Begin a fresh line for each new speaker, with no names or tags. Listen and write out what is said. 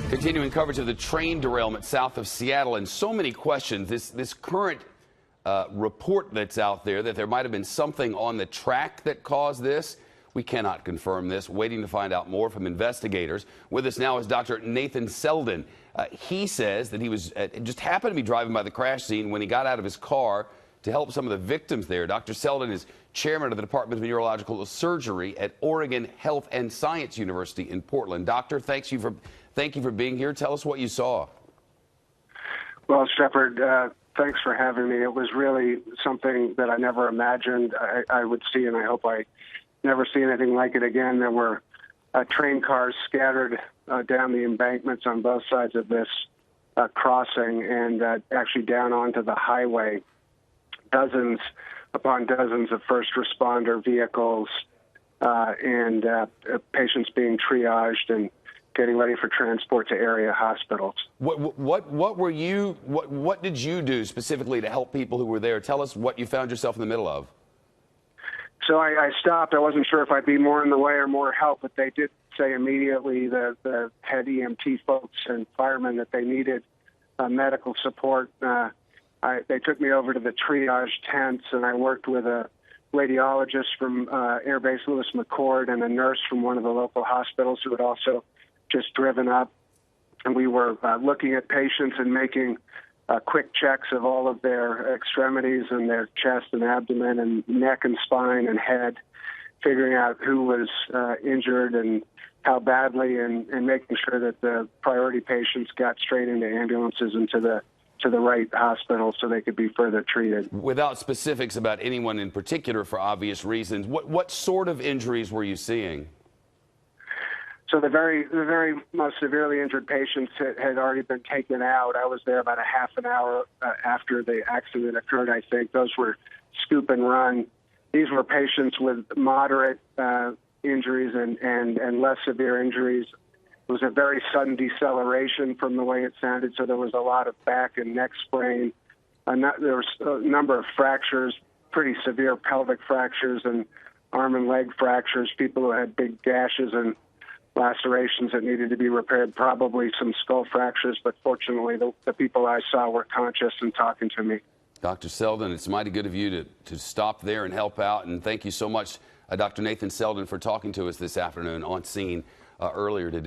Continuing coverage of the train derailment south of Seattle, and so many questions. This current report that's out there that there might have been something on the track that caused this. We cannot confirm this. Waiting to find out more from investigators. With us now is Dr. Nathan Selden. He says that he was just happened to be driving by the crash scene when he got out of his car to help some of the victims there. Dr. Selden is chairman of the Department of Neurological Surgery at Oregon Health and Science University in Portland. Doctor, thank you for being here. Tell us what you saw.
Well, Shepard, thanks for having me. It was really something that I never imagined I would see, and I hope I never see anything like it again. There were train cars scattered down the embankments on both sides of this crossing and actually down onto the highway. Dozens upon dozens of first responder vehicles and patients being triaged and getting ready for transport to area hospitals.
What did you do specifically to help people who were there? Tell us what you found yourself in the middle of.
So I stopped. I wasn't sure if I'd be more in the way or more help, but they did say immediately, the head EMT folks and firemen, that they needed medical support. They took me over to the triage tents, and I worked with a radiologist from Air Base Lewis McChord and a nurse from one of the local hospitals who had also just driven up. And we were looking at patients and making quick checks of all of their extremities and their chest and abdomen and neck and spine and head, figuring out who was injured and how badly, and making sure that the priority patients got straight into ambulances and to the right hospital so they could be further treated.
Without specifics about anyone in particular for obvious reasons, what sort of injuries were you seeing?
So the very most severely injured patients had already been taken out. I was there about a half an hour after the accident occurred, I think. Those were scoop and run. These were patients with moderate injuries and less severe injuries. It was a very sudden deceleration from the way it sounded, so there was a lot of back and neck sprain. There was a number of fractures, pretty severe pelvic fractures and arm and leg fractures, people who had big gashes and lacerations that needed to be repaired, probably some skull fractures, but fortunately the people I saw were conscious and talking to me.
Dr. Selden, it's mighty good of you to stop there and help out, and thank you so much, Dr. Nathan Selden, for talking to us this afternoon on scene earlier today.